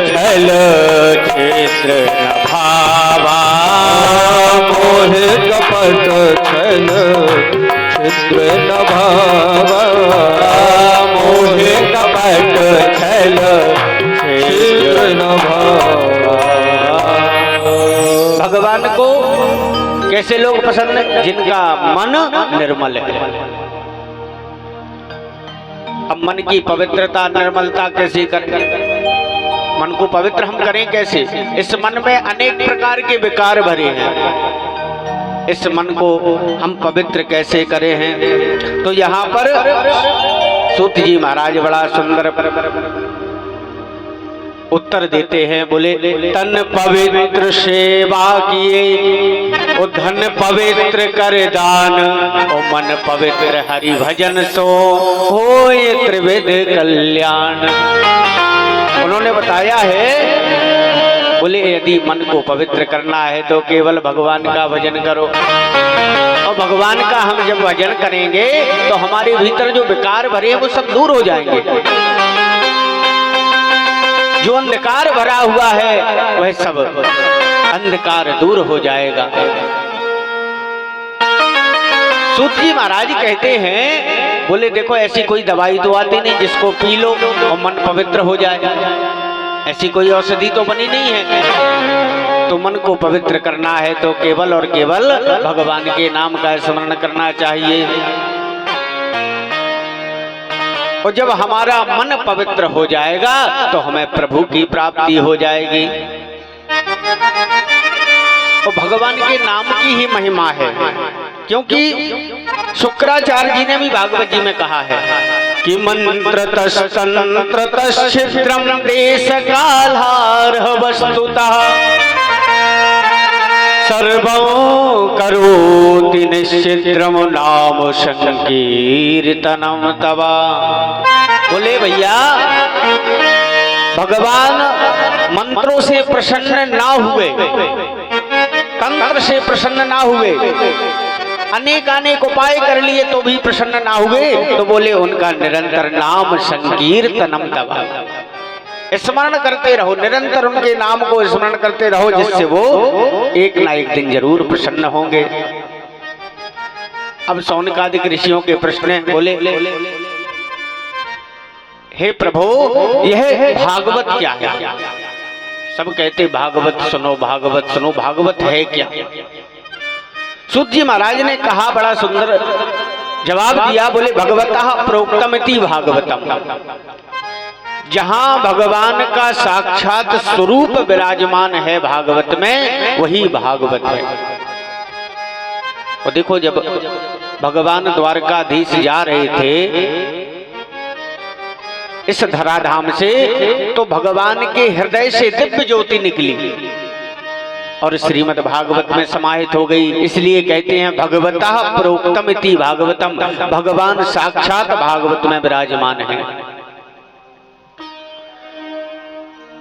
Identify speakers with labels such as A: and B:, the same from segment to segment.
A: छल क्षेत्र न भावा, मोह कपट छल क्षेत्र न भावा, मोह कपट छल क्षेत्र न भावा।
B: भगवान को कैसे लोग पसंद है? जिनका मन निर्मल है। अब मन की पवित्रता निर्मलता कैसे करें? मन को पवित्र हम करें कैसे? इस मन में अनेक प्रकार के विकार भरे हैं, इस मन को हम पवित्र कैसे करें हैं? तो यहाँ पर सूत जी महाराज बड़ा सुंदर उत्तर देते हैं। बोले तन पवित्र सेवा किए, ओ धन पवित्र कर दान, ओ मन पवित्र हरि भजन सो होए त्रिविध कल्याण। उन्होंने बताया है, बोले यदि मन को पवित्र करना है तो केवल भगवान का भजन करो, और भगवान का हम जब भजन करेंगे तो हमारे भीतर जो विकार भरे हैं वो सब दूर हो जाएंगे। जो अंधकार भरा हुआ है वह सब अंधकार दूर हो जाएगा। सूत जी महाराज कहते हैं, बोले देखो ऐसी कोई दवाई तो आती नहीं जिसको पी लो और मन पवित्र हो जाए, ऐसी कोई औषधि तो बनी नहीं है। तो मन को पवित्र करना है तो केवल और केवल भगवान के नाम का स्मरण करना चाहिए, और जब हमारा मन पवित्र हो जाएगा तो हमें प्रभु की प्राप्ति हो जाएगी। और भगवान के नाम की ही महिमा है, क्योंकि शुक्राचार्य जी ने भी भागवत जी में कहा है कि मंत्र तंत्र छिद्रम देश कालहार वस्तुतः सर्वं करोति निश्चिद्रम नाम संकीर्तनम तवा। बोले भैया भगवान मंत्रों से प्रसन्न ना हुए, तंत्र से प्रसन्न ना हुए, अनेक अनेक उपाय कर लिए तो भी प्रसन्न ना हुए, तो बोले उनका निरंतर नाम संकीर्तनम तवा, स्मरण करते रहो, निरंतर उनके नाम को स्मरण करते रहो, जिससे वो एक ना एक दिन जरूर प्रसन्न होंगे। अब सौनकादिक ऋषियों के प्रश्न हैं। बोले हे प्रभु यह भागवत क्या है? सब कहते भागवत सुनो, भागवत सुनो, भागवत है क्या? सूत जी महाराज ने कहा, बड़ा सुंदर जवाब दिया। बोले भगवतः प्रोक्तमिति भागवतम, जहां भगवान का साक्षात स्वरूप विराजमान है भागवत में, वही भागवत है। और देखो जब भगवान द्वारकाधीश जा रहे थे इस धराधाम से, तो भगवान के हृदय से दिव्य ज्योति निकली और श्रीमद् भागवत में समाहित हो गई। इसलिए कहते हैं भगवतः प्रोक्तमिति भागवतम, भगवान साक्षात भागवत में विराजमान है।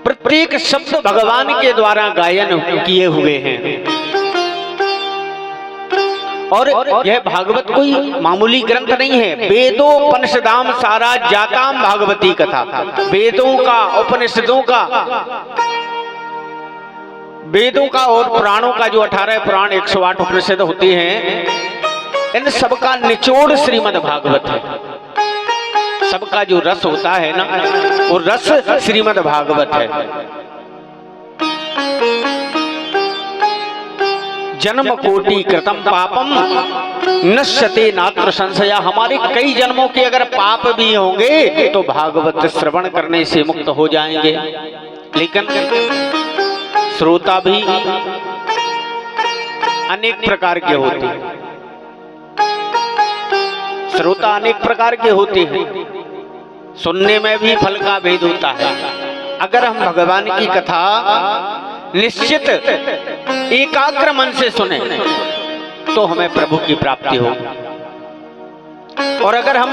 B: प्रत्येक शब्द भगवान के द्वारा गायन किए हुए हैं, और यह भागवत कोई मामूली ग्रंथ नहीं है। वेदोपनिषदाम सारा जाताम भागवती कथा, वेदों का, उपनिषदों का, वेदों का और पुराणों का जो 18 पुराण 108 उपनिषद होती हैं, इन सबका निचोड़ श्रीमद् भागवत है। सबका जो रस होता है ना, वो रस श्रीमद् भागवत है। जन्म कोटि कृतम पापम नश्यते नात्र संशय, हमारे कई जन्मों के अगर पाप भी होंगे तो भागवत श्रवण करने से मुक्त हो जाएंगे। लेकिन श्रोता भी अनेक प्रकार के होते हैं, श्रोता अनेक प्रकार के होते हैं, सुनने में भी फल का भेद होता है। अगर हम भगवान की कथा निश्चित एकाग्र मन से सुने तो हमें प्रभु की प्राप्ति होगी, और अगर हम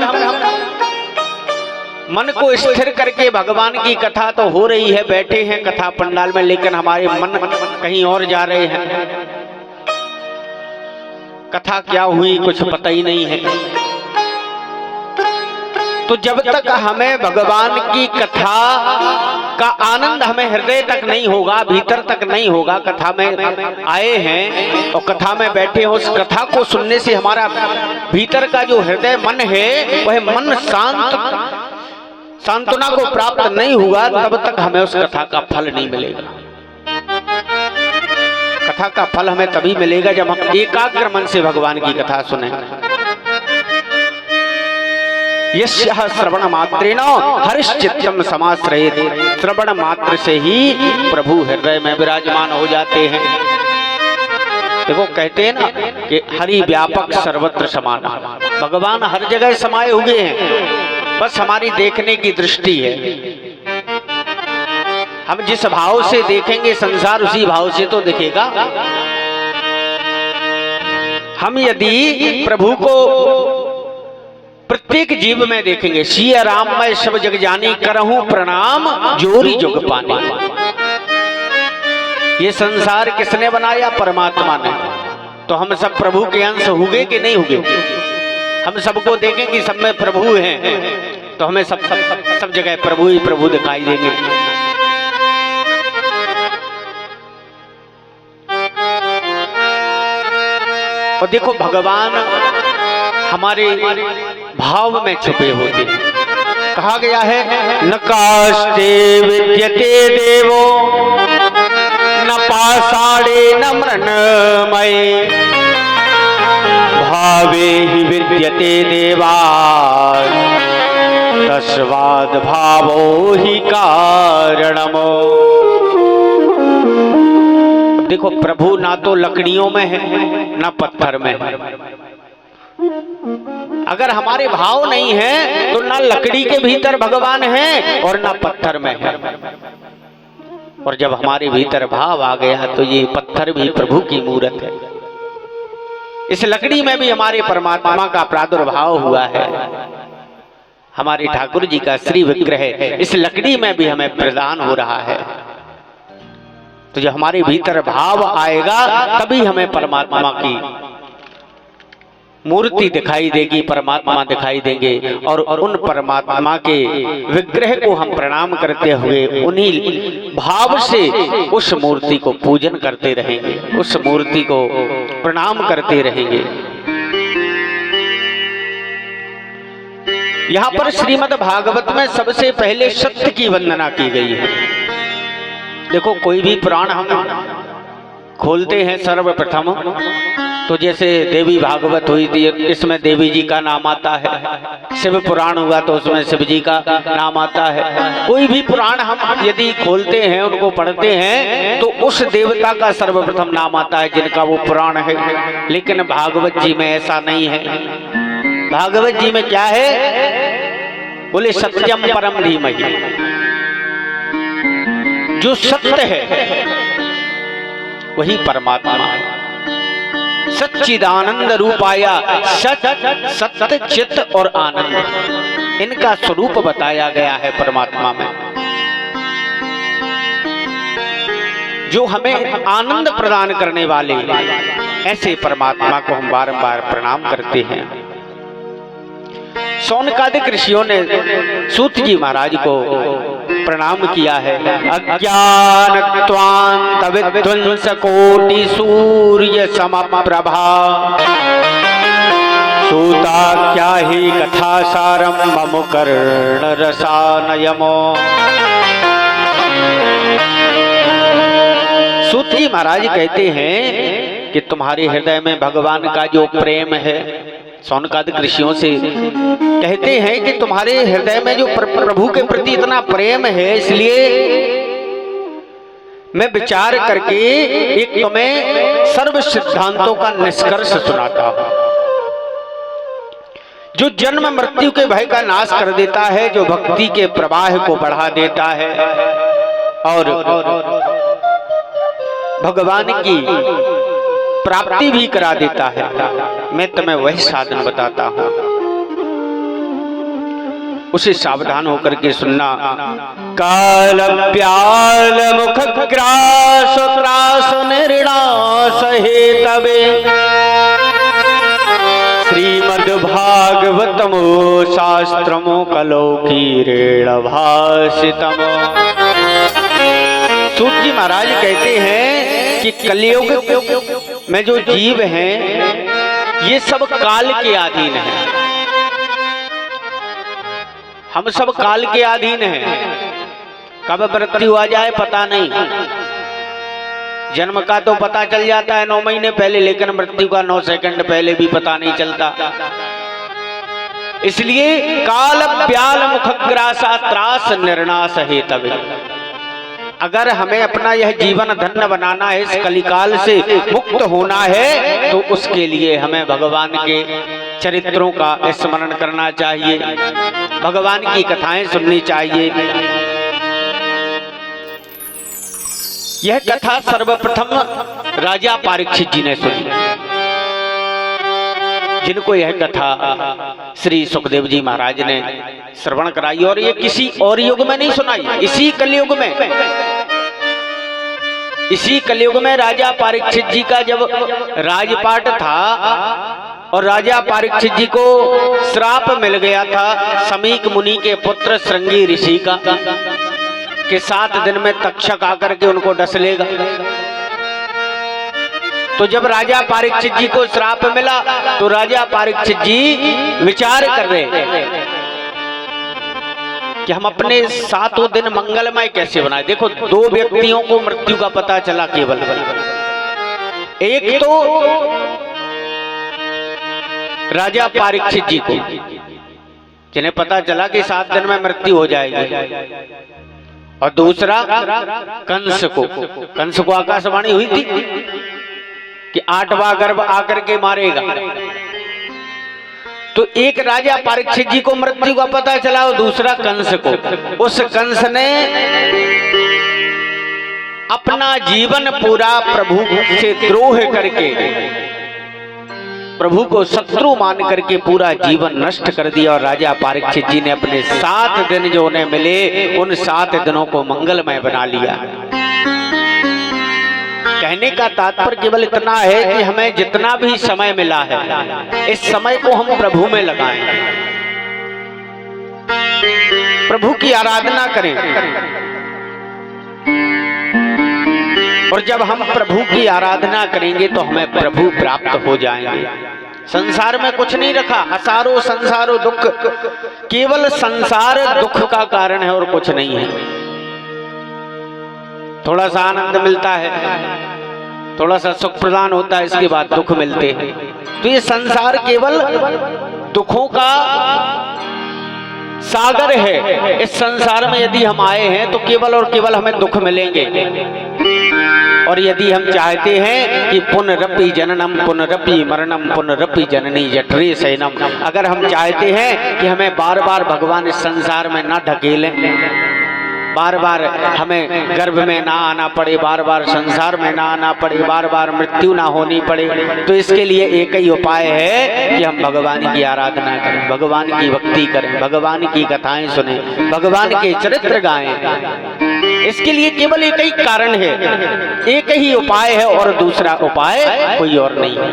B: मन को स्थिर करके भगवान की कथा तो हो रही है, बैठे हैं कथा पंडाल में, लेकिन हमारे मन कहीं और जा रहे हैं, कथा क्या हुई कुछ पता ही नहीं है, तो जब तक हमें भगवान की कथा का आनंद हमें हृदय तक नहीं होगा, भीतर तक नहीं होगा, कथा में आए हैं और कथा में बैठे हो, उस कथा को सुनने से हमारा भीतर का जो हृदय मन है वह मन सांत्वना को प्राप्त नहीं हुआ, तब तक हमें उस कथा का फल नहीं मिलेगा। कथा का फल हमें तभी मिलेगा जब हम एकाग्र मन से भगवान की कथा सुने। यस्यः श्रवण मात्रेण हरिश्चित्तम समाश्रयेत्, श्रवण मात्र से ही प्रभु हृदय में विराजमान हो जाते हैं। देखो कहते हैं ना कि हरि व्यापक सर्वत्र समान, भगवान हर जगह समाये हुए हैं, बस हमारी देखने की दृष्टि है। हम जिस भाव से देखेंगे संसार उसी भाव से तो दिखेगा। हम यदि प्रभु को प्रत्येक जीव में देखेंगे, सिया राम मैं सब जग जानी करहूं प्रणाम जोरी जुग पानी। ये संसार किसने बनाया? परमात्मा ने। तो हम सब प्रभु के अंश हुए कि नहीं हुए? हम सबको देखेंगे, सब में प्रभु हैं, तो हमें सब जगह प्रभु ही प्रभु दिखाई देंगे। और देखो भगवान हमारे भाव में छुपे होते हैं। कहा गया है न काष्ठे विद्यते देवो न पाषाणे न मृण्मये भावे ही विद्यते देवा तस्माद् भावो ही कारणमो। देखो प्रभु ना तो लकड़ियों में है ना पत्थर में है। अगर हमारे भाव नहीं है तो ना लकड़ी के भीतर भगवान है और ना पत्थर में है। और जब हमारे भीतर भाव आ गया तो ये पत्थर भी प्रभु की मूरत है। इस लकड़ी में भी हमारे परमात्मा का प्रादुर्भाव हुआ है। हमारे ठाकुर जी का श्री विग्रह इस लकड़ी में भी हमें प्रदान हो रहा है। तो जब हमारे भीतर भाव आएगा तभी हमें परमात्मा की मूर्ति दिखाई देगी, परमात्मा दिखाई देंगे। और उन परमात्मा के विग्रह को हम प्रणाम करते हुए उन्हीं भाव से उस मूर्ति को पूजन करते रहेंगे, उस मूर्ति को प्रणाम करते रहेंगे। यहाँ पर श्रीमद् भागवत में सबसे पहले सत्य की वंदना की गई है। देखो कोई भी पुराण हम खोलते हैं सर्वप्रथम तो जैसे देवी भागवत हुई थी, इसमें देवी जी का नाम आता है। शिव पुराण हुआ तो उसमें शिव जी का नाम आता है। कोई भी पुराण हम यदि खोलते हैं, उनको पढ़ते हैं तो उस देवता का सर्वप्रथम नाम आता है जिनका वो पुराण है। लेकिन भागवत जी में ऐसा नहीं है। भागवत जी में क्या है? बोले सत्यम परम धीमहि, जो सत्य है वही परमात्मा है। सच्चिदानंद रूपाया, सत्य चित्त और आनंद, इनका स्वरूप बताया गया है परमात्मा में। जो हमें आनंद प्रदान करने वाले ऐसे परमात्मा को हम बारंबार प्रणाम करते हैं। शौनकादिक ऋषियों ने सूत जी महाराज को प्रणाम किया है। अज्ञानत्वान्त विध्वंस कोटि सूर्य समप्रभा सूता क्या ही कथा सारम मम कर्ण रसानयमो। सूत जी महाराज कहते हैं कि तुम्हारे हृदय में भगवान का जो प्रेम है, शौनकादिक ऋषियों से कहते हैं कि तुम्हारे हृदय में जो प्रभु के प्रति इतना प्रेम है, इसलिए मैं विचार करके एक तुम्हें सर्व सिद्धांतों का निष्कर्ष सुनाता हूं, जो जन्म मृत्यु के भय का नाश कर देता है, जो भक्ति के प्रवाह को बढ़ा देता है और भगवान की प्राप्ति भी करा देता है। मैं तुम्हें वही साधन बताता हूं, उसे सावधान होकर के सुनना। काल प्याल मुख ग्रास त्रास निर्णास हेतवे श्रीमद् भागवतमो शास्त्रमो कलोकीरेण भाषितम। सूत जी महाराज कहते हैं कि कलयुग में जो जीव हैं ये सब काल के अधीन हैं। हम सब काल के अधीन हैं। कब मृत्यु आ जाए पता नहीं। जन्म का तो पता चल जाता है 9 महीने पहले, लेकिन मृत्यु का 9 सेकंड पहले भी पता नहीं चलता। इसलिए काल ब्याल मुखग्रासा त्रास निर्णास हेतवे। अगर हमें अपना यह जीवन धन्य बनाना है, इस कलिकाल से मुक्त होना है, तो उसके लिए हमें भगवान के चरित्रों का स्मरण करना चाहिए, भगवान की कथाएं सुननी चाहिए। यह कथा सर्वप्रथम राजा परीक्षित जी ने सुनी, जिनको यह कथा श्री सुखदेव जी महाराज ने श्रवण कराई। और ये किसी और युग में नहीं सुनाई, इसी कलयुग में। इसी कलयुग में राजा परीक्षित जी का जब राजपाट था और राजा परीक्षित जी को श्राप मिल गया था समीक मुनि के पुत्र श्रृंगी ऋषि का, कि 7 दिन में तक्षक आकर के उनको डस लेगा। तो जब राजा परीक्षित जी को श्राप मिला तो राजा परीक्षित जी विचार कर रहे कि हम अपने 7 दिन मंगलमय कैसे बनाए। देखो, 2 व्यक्तियों को मृत्यु का पता चला केवल। एक तो राजा परीक्षित जी को, जिन्हें पता चला कि 7 दिन में मृत्यु हो जाएगी, और दूसरा कंस को। कंस को आकाशवाणी हुई थी कि 8वां गर्भ आकर के मारेगा। तो एक राजा परीक्षित जी को मृत्यु का पता चला और दूसरा कंस को। उस कंस ने अपना जीवन पूरा प्रभु से द्रोह करके, प्रभु को शत्रु मान करके पूरा जीवन नष्ट कर दिया। और राजा परीक्षित जी ने अपने 7 दिन जो उन्हें मिले, उन 7 दिनों को मंगलमय बना लिया। कहने का तात्पर्य केवल इतना है कि हमें जितना भी समय मिला है, इस समय को हम प्रभु में लगाएं, प्रभु की आराधना करें। और जब हम प्रभु की आराधना करेंगे तो हमें प्रभु प्राप्त हो जाएंगे। संसार में कुछ नहीं रखा, असारो संसारो दुख, केवल संसार दुख का कारण है और कुछ नहीं है। थोड़ा सा आनंद मिलता है, थोड़ा सा सुख प्रदान होता है, इसके बाद दुख मिलते हैं। तो ये संसार केवल दुखों का सागर है। इस संसार में यदि हम आए हैं तो केवल और केवल हमें दुख मिलेंगे। और यदि हम चाहते हैं कि पुनरपि जननम पुनरपि मरणम पुनरपि जननी जठरे शयनम, अगर हम चाहते हैं कि हमें बार बार भगवान इस संसार में ना ढकेलें, बार बार हमें गर्भ में ना आना पड़े, बार बार संसार में ना आना पड़े, बार बार मृत्यु ना होनी पड़े, तो इसके लिए एक ही उपाय है कि हम भगवान की आराधना करें, भगवान की भक्ति करें, भगवान की कथाएं सुने, भगवान के चरित्र गाएं। इसके लिए केवल एक ही कारण है, एक ही उपाय है, और दूसरा उपाय कोई और नहीं है।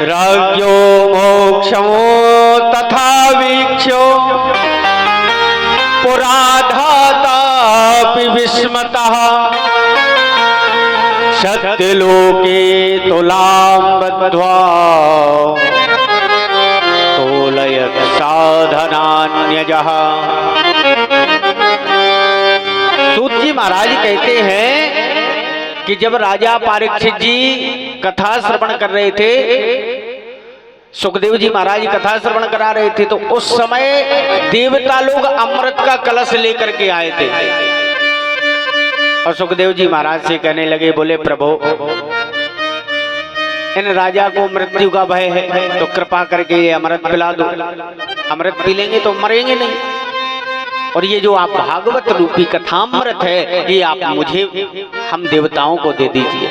B: राज्यो मोक्षमो तथा वीक्षो पुराधातापि विस्मतः सत्यलोके तुलां बद्ध्वा तोलयत् साधनान्यजः। सूत जी महाराज कहते हैं कि जब राजा परीक्षित जी कथा श्रवण कर रहे थे, सुखदेव जी महाराज कथा श्रवण करा रहे थे, तो उस समय देवता लोग अमृत का कलश लेकर के आए थे। और सुखदेव जी महाराज से कहने लगे, बोले प्रभु, इन राजा को मृत्यु का भय है, तो कृपा करके ये अमृत पिला दो। अमृत पी लेंगे तो मरेंगे नहीं। और ये जो आप भागवत रूपी कथामृत है, ये आप मुझे, हम देवताओं को दे दीजिए।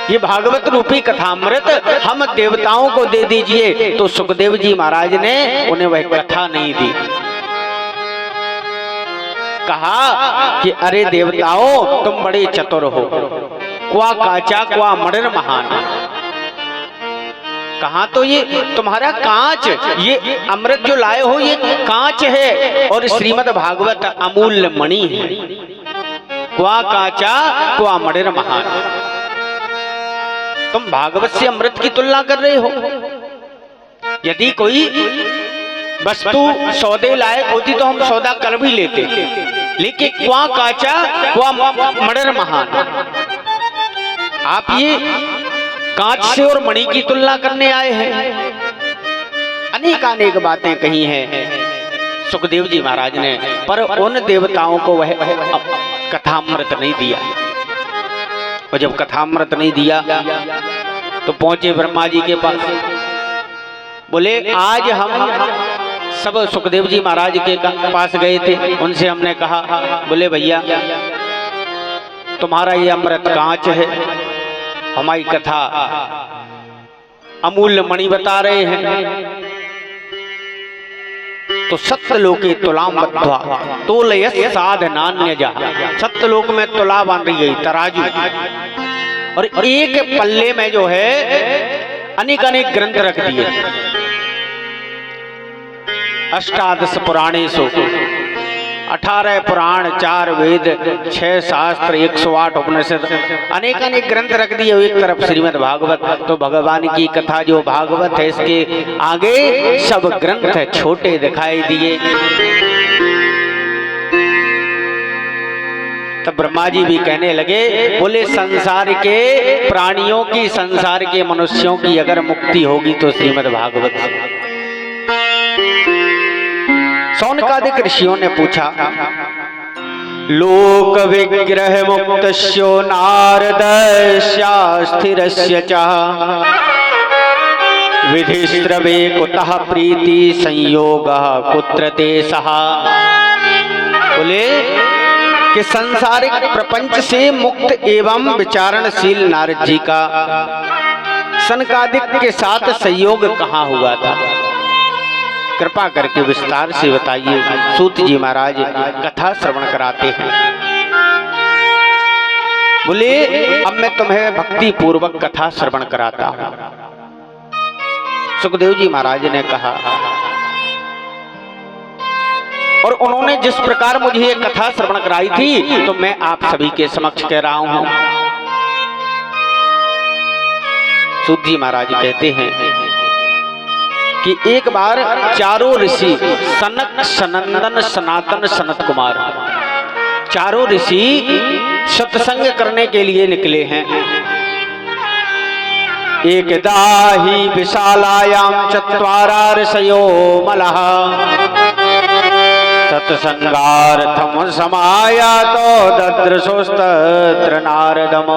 B: ये भागवत रूपी कथामृत हम देवताओं को दे दीजिए। तो सुखदेव जी महाराज ने उन्हें वह कथा नहीं दी। कहा कि अरे देवताओं, तुम बड़े चतुर हो, क्वा काचा क्वा मणिर महान। कहा तो ये तुम्हारा कांच, ये अमृत जो लाए हो ये कांच है और श्रीमद् भागवत अमूल्य मणि है। क्वा कांचा क्वा मणिर महान। तुम भागवत से अमृत की तुलना कर रहे हो। यदि कोई वस्तु सौदे लायक होती तो हम सौदा कर भी लेते, लेकिन क्वा कांचा क्वा मणिर महान। आप ये कांच से और मणि की तुलना करने आए हैं। अनेक बातें कही हैं सुखदेव जी महाराज ने, पर उन देवताओं को वह कथामृत नहीं दिया। और जब कथामृत नहीं दिया तो पहुंचे ब्रह्मा जी के पास। बोले आज हम सब सुखदेव जी महाराज के पास गए थे, उनसे हमने कहा, बोले भैया तुम्हारा ये अमृत कांच है, हमारी कथा अमूल्य मणि बता रहे हैं। तो सत्यलोके तुलाम बद्ध्वा तोलयस् साधनान्यजा। सत्यलोक में तुला बांधी गई, तराजू, और एक पल्ले में जो है अनेक ग्रंथ रख दिए। अष्टादश पुराणेषु 18 पुराण, 4 वेद, 6 शास्त्र, 108 उपनिषद, अनेक ग्रंथ रख दिए एक तरफ श्रीमद् भागवत। तो भगवान की कथा जो भागवत है इसके आगे सब ग्रंथ छोटे दिखाई दिए। तब ब्रह्मा जी भी कहने लगे, बोले संसार के प्राणियों की, संसार के मनुष्यों की अगर मुक्ति होगी तो श्रीमद् भागवत से। सौनकादिक ऋषियों ने पूछा, लोक विग्रह मुक्तस्यो नारदस्यास्थिरस्य च विधिस्रवे कुतः प्रीति संयोगः कुत्र ते सहा। बोले कि संसारिक प्रपंच से मुक्त एवं विचारणशील नारद जी का सनकादिक के साथ संयोग कहाँ हुआ था, कृपा करके विस्तार से बताइए। सूत जी महाराज कथा श्रवण कराते हैं। बोले अब मैं तुम्हें भक्ति पूर्वक कथा श्रवण कराता हूं। सुखदेव जी महाराज ने कहा, और उन्होंने जिस प्रकार मुझे ये कथा श्रवण कराई थी तो मैं आप सभी के समक्ष कह रहा हूं। सूत जी महाराज कहते हैं कि एक बार चारों ऋषि सनक, सनंदन, सनातन, सनत कुमार, चारों ऋषि सत्संग करने के लिए निकले हैं। एकदा हि विशालायां चत्वारा ऋषयो मलः सत्संगार्थं समायातो ददृशोस्तत्र नारदम्।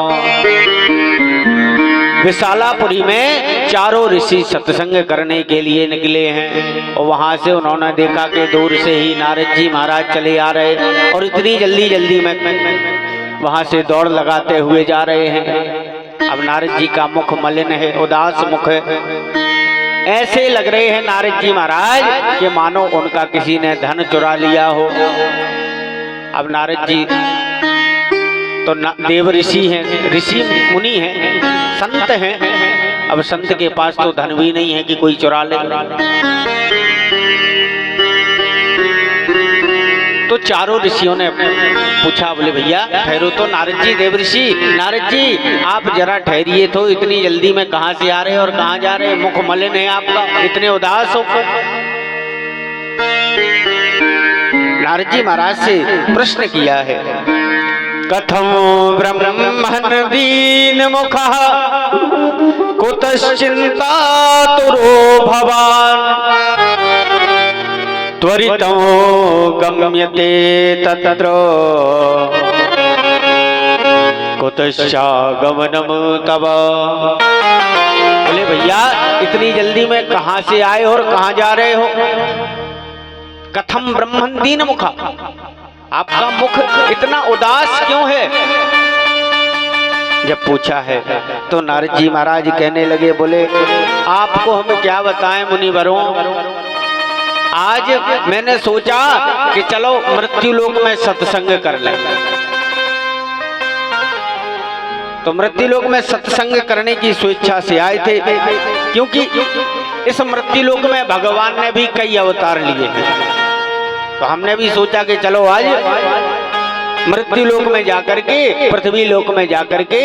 B: विशालापुरी में चारों ऋषि सत्संग करने के लिए निकले हैं और वहां से उन्होंने देखा कि दूर से ही नारद जी महाराज चले आ रहे और इतनी जल्दी में वहां से दौड़ लगाते हुए जा रहे हैं। अब नारद जी का मुख मलिन है, उदास मुख है, ऐसे लग रहे हैं नारद जी महाराज कि मानो उनका किसी ने धन चुरा लिया हो। अब नारद जी तो देव ऋषि हैं, ऋषि मुनि हैं, संत हैं। अब संत के पास तो धन भी नहीं है कि कोई चुरा ले। तो चारों ऋषियों ने पूछा, बोले भैया ठहरो तो नारद जी, देव ऋषि, नारद जी आप जरा ठहरिए तो, इतनी जल्दी में कहां से आ रहे हैं और कहां जा रहे हैं, मुख मलिन है आपका, इतने उदास हो। नारद जी महाराज से प्रश्न किया है, कथम ब्रह्मन् दीन मुखः कुतश्चिन्तातुरो भवान् त्वरितो गम्यते तत्र कुतश्चागमनं तव। बोले भैया इतनी जल्दी में कहां से आए और कहां जा रहे हो? कथम ब्रह्मन् दीन मुखः, आपका मुख इतना उदास क्यों है? जब पूछा है तो नारद जी महाराज कहने लगे, बोले आपको हम क्या बताएं मुनिवरों, आज मैंने सोचा कि चलो मृत्यु लोक में सत्संग कर लें। तो मृत्युलोक में सत्संग करने की स्वेच्छा से आए थे, क्योंकि इस मृत्युलोक में भगवान ने भी कई अवतार लिए हैं। तो हमने भी सोचा कि चलो आज मृत्युलोक में जाकर के, पृथ्वी लोक में जाकर के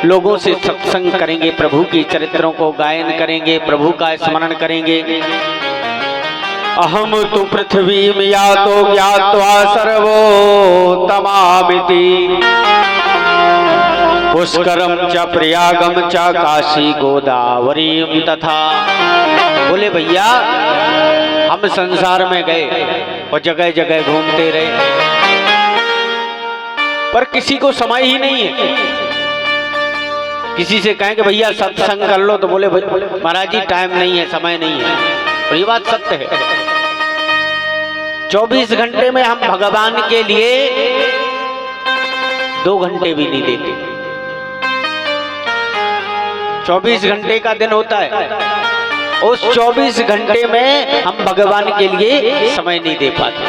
B: लोगों से सत्संग करेंगे, प्रभु की चरित्रों को गायन करेंगे, प्रभु का स्मरण करेंगे। अहम तु पृथ्वी या तो ज्ञात्वा सर्वोत्तमामिति पुष्करम च प्रयागम च काशी गोदावरीम तथा। बोले भैया हम संसार में गए और जगह जगह घूमते रहे, पर किसी को समय ही नहीं है। किसी से कहें कि भैया सत्संग कर लो तो बोले महाराज जी टाइम नहीं है, समय नहीं है। और ये बात सत्य है। 24 घंटे में हम भगवान के लिए 2 घंटे भी नहीं देते। 24 घंटे का दिन होता है, उस 24 घंटे में हम भगवान के लिए समय नहीं दे पाते।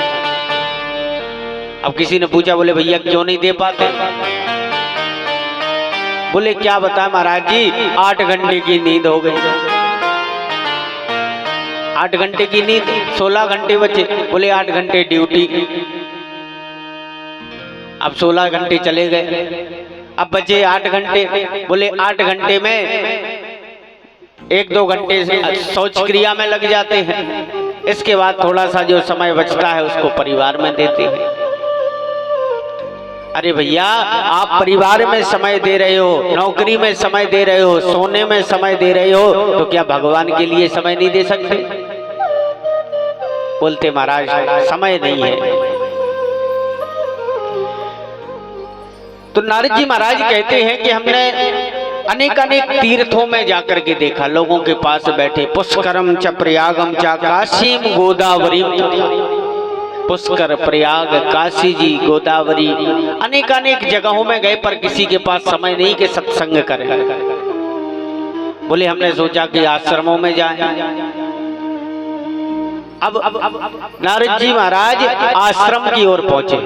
B: अब किसी ने पूछा, बोले भैया क्यों नहीं दे पाते? बोले क्या बताएं महाराज जी, 8 घंटे की नींद हो गई। 8 घंटे की नींद, 16 घंटे बचे। बोले 8 घंटे ड्यूटी, अब 16 घंटे चले गए, अब बचे 8 घंटे। बोले 8 घंटे में 1-2 घंटे शौच क्रिया में लग जाते हैं, इसके बाद थोड़ा सा जो समय बचता है उसको परिवार में देते हैं। अरे भैया आप परिवार में समय दे रहे हो, नौकरी में समय दे रहे हो, सोने में समय दे रहे हो, तो क्या भगवान के लिए समय नहीं दे सकते? बोलते महाराज समय नहीं है। तो नारद जी महाराज कहते हैं कि हमने अनेक तीर्थों में जाकर के देखा, लोगों के पास बैठे, पुष्करम च प्रयागम च काशीम गोदावरी। पुष्कर, प्रयाग, काशी जी, गोदावरी, अनेक जगहों में गए, पर किसी के पास समय नहीं कि सत्संग करें। बोले हमने सोचा कि आश्रमों में जाएं। अब नारद जी महाराज आश्रम की ओर पहुंचे।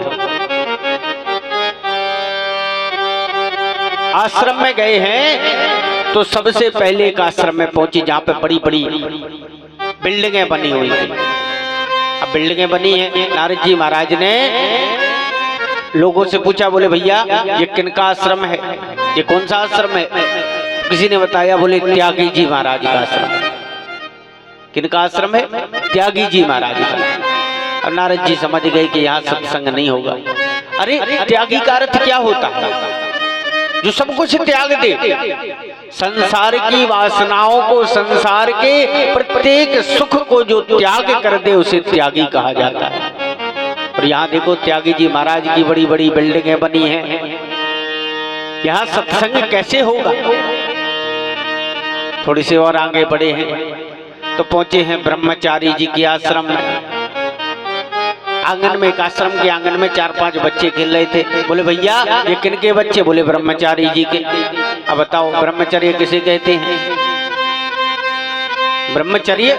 B: आश्रम में गए हैं तो सबसे पहले एक आश्रम में पहुंचे जहां पे बड़ी बड़ी बिल्डिंगें बनी हुई थी। अब बिल्डिंगें बनी हैं, नारद जी महाराज ने लोगों से पूछा, बोले भैया ये किनका आश्रम है, ये कौन सा आश्रम है? किसी ने बताया, बोले त्यागी जी महाराज का आश्रम है। किनका आश्रम है? त्यागी जी महाराज का। और नारद जी समझ गए कि यहाँ सत्संग नहीं होगा। अरे त्यागी का अर्थ क्या होता है? जो सब कुछ त्याग दे, संसार की वासनाओं को, संसार के प्रत्येक सुख को जो त्याग कर दे उसे त्यागी कहा जाता है। और यहाँ देखो त्यागी जी महाराज की बड़ी बड़ी बिल्डिंगें बनी हैं। यहाँ सत्संग कैसे होगा? थोड़ी से और आगे बढ़े हैं तो पहुंचे हैं ब्रह्मचारी जी के आश्रम में। आंगन में, एक आश्रम के आंगन में 4-5 बच्चे खेल रहे थे। बोले भैया ये किनके बच्चे? बोले ब्रह्मचारी जी के। अब बताओ ब्रह्मचर्य किसे कहते हैं? ब्रह्मचर्य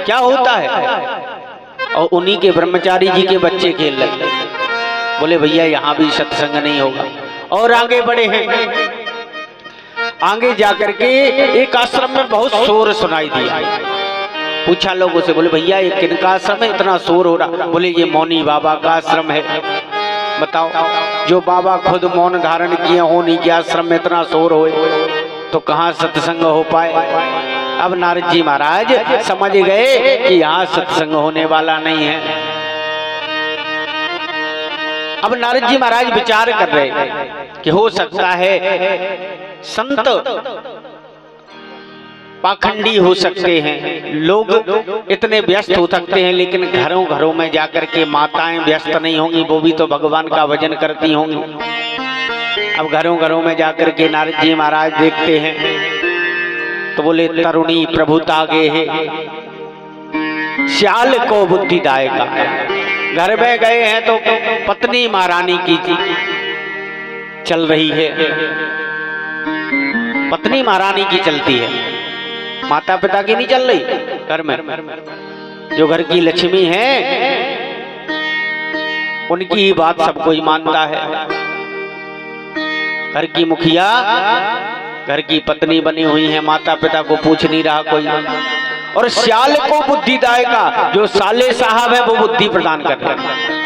B: क्या होता है? और उन्हीं के ब्रह्मचारी जी के बच्चे खेल रहे। बोले भैया यहाँ भी सत्संग नहीं होगा। और आगे बढ़े हैं, आगे जाकर के एक आश्रम में बहुत शोर सुनाई दिया। पूछा लोगों से, बोले भैया ये किनका आश्रम है, इतना शोर हो रहा? बोले ये मौनी बाबा का आश्रम है। बताओ, जो बाबा खुद मौन धारण किए हो, उन्हीं के आश्रम में इतना शोर होए तो कहाँ सत्संग हो पाए? अब नारद जी महाराज समझ गए कि यहाँ सत्संग होने वाला नहीं है। अब नारद जी महाराज विचार कर रहे कि हो सकता है संत पाखंडी हो सकते हैं, लोग इतने व्यस्त हो सकते हैं, लेकिन घरों घरों में जाकर के माताएं व्यस्त नहीं होंगी, वो भी तो भगवान का भजन करती होंगी। अब घरों घरों में जाकर के नारद जी महाराज देखते हैं तो बोले तरुणी प्रभु तागे है, श्याल को बुद्धिदायका। घर में गए हैं तो पत्नी महारानी की चल रही है, पत्नी महारानी की चलती है, माता पिता की नहीं चल रही। घर में जो घर की लक्ष्मी है उनकी ही बात सब कोई मानता है। घर की मुखिया, घर की पत्नी बनी हुई है, माता पिता को पूछ नहीं रहा कोई। और श्याल को बुद्धिदायका, जो साले साहब है वो बुद्धि प्रदान कर रहे हैं।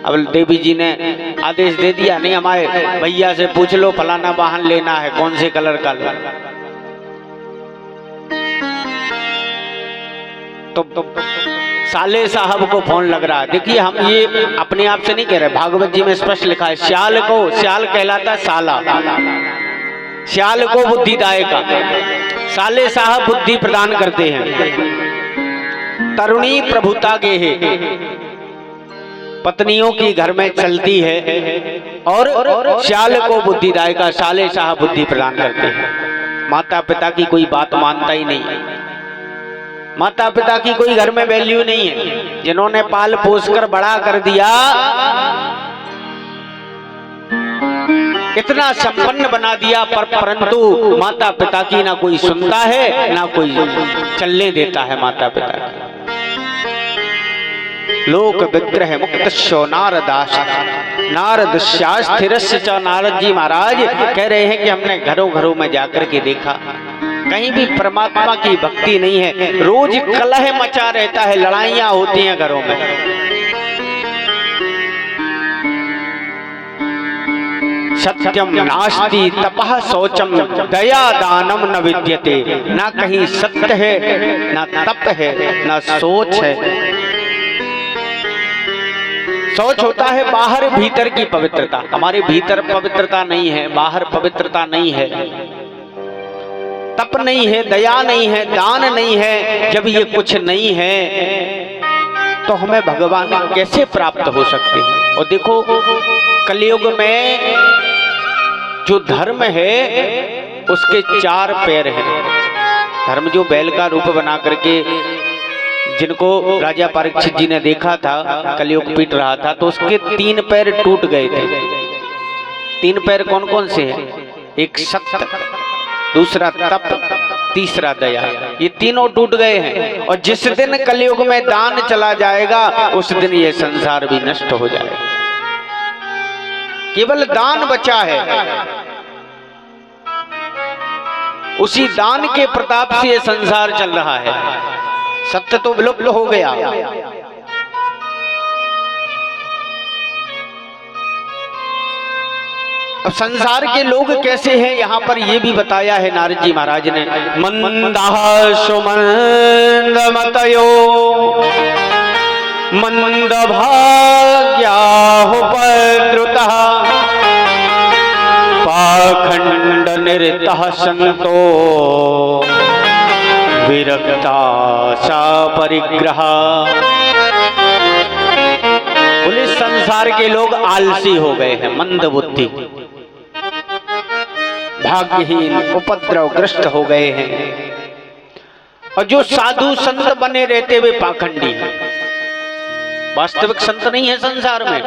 B: अब देवी जी ने आदेश दे दिया, नहीं हमारे भैया से पूछ लो फलाना वाहन लेना है, कौन से कलर का। तो साले साहब को फोन लग रहा है। देखिए हम ये अपने आप से नहीं कह रहे, भागवत जी में स्पष्ट लिखा है, श्याल को, श्याल कहलाता है साला, श्याल को बुद्धिदायका, साले साहब बुद्धि प्रदान करते हैं। तरुणी प्रभुता के है, पत्नियों की घर में चलती है, और श्याल को बुद्धिदायका, साले साहब बुद्धि प्रदान करते हैं। माता पिता की कोई बात मानता ही नहीं, माता पिता की कोई घर में वैल्यू नहीं है। जिन्होंने पाल पोस कर बड़ा कर दिया, इतना संपन्न बना दिया, परंतु माता पिता की ना कोई सुनता है ना कोई चलने देता है माता पिता की। लोक विग्रह मुक्तश्चो नारदाश नारदस्यास्थिरस्य च। नारद जी महाराज कह रहे हैं कि हमने घरों घरों में जाकर के देखा, कहीं भी परमात्मा की भक्ति नहीं है, रोज कलह मचा रहता है, लड़ाइयां होती हैं घरों में। सत्यम नास्ति तपः शौचम दया दानम न विद्यते। ना कहीं सत्य है, ना तप है, ना सोच है। सोच होता है बाहर भीतर की पवित्रता, हमारे भीतर पवित्रता नहीं है, बाहर पवित्रता नहीं है, तप नहीं है, दया नहीं है, दान नहीं है। जब ये कुछ नहीं है तो हमें भगवान कैसे प्राप्त हो सकते हैं। और देखो कलयुग में जो धर्म है उसके 4 पैर हैं। धर्म जो बैल का रूप बना करके, जिनको राजा परीक्षित जी ने देखा था कलयुग पीट रहा था, तो उसके 3 पैर टूट गए थे। 3 पैर कौन कौन से हैं? एक सत्य, दूसरा तप, तीसरा दया। ये तीनों टूट गए हैं। और जिस दिन कलयुग में दान चला जाएगा उस दिन ये संसार भी नष्ट हो जाएगा। केवल दान बचा है, उसी दान के प्रताप से ये संसार चल रहा है। सत्य तो विलुप्त हो गया। अब संसार के लोग कैसे हैं यहाँ पर ये भी बताया है नारद जी महाराज ने। मंदाः सुमंदमतयो मंदभाग्याहुपद्रुतः पाखंड निरतः संतो विरक्ता सा परिग्रह। बोले संसार के लोग आलसी हो गए हैं, मंद बुद्धि, भाग्यहीन, उपद्रवग्रस्त हो गए हैं। और जो साधु संत बने रहते हुए पाखंडी हैं, वास्तविक संत नहीं है संसार में।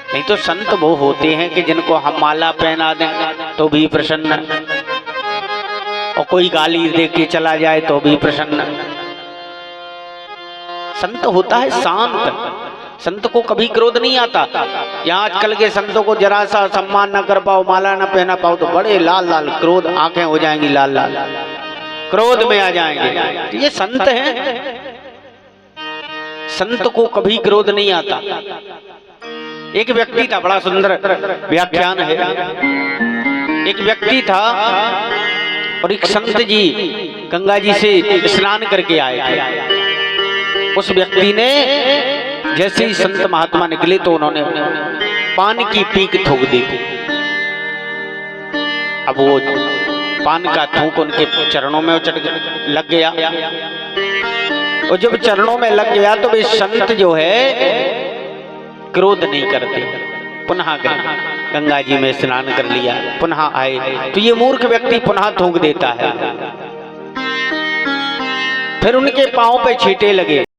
B: नहीं तो संत वो होते हैं कि जिनको हम माला पहना दें तो भी प्रसन्न, और कोई गाली दे के चला जाए तो भी प्रसन्न। संत होता है शांत, संत को कभी क्रोध नहीं आता। यहाँ आजकल के संतों को जरा सा सम्मान न कर पाओ, माला न पहना पाओ तो बड़े लाल लाल क्रोध, आंखें हो जाएंगी लाल लाल, क्रोध में आ जाएंगे। ये संत हैं, संत को कभी क्रोध नहीं आता। एक व्यक्ति था, बड़ा सुंदर व्याख्यान है। एक व्यक्ति था और एक संत जी गंगा जी से स्नान करके आए थे। उस व्यक्ति ने जैसे ही संत महात्मा निकले तो उन्होंने पान की पीक थूक दी थी। अब वो पान का थूक उनके चरणों में लग गया, और जब चरणों में लग गया तो वे संत जो है क्रोध नहीं करते। पुनः गए गंगा जी में स्नान कर लिया, पुनः आए तो ये मूर्ख व्यक्ति पुनः थूक देता है। फिर उनके पांव पे छींटे लगे।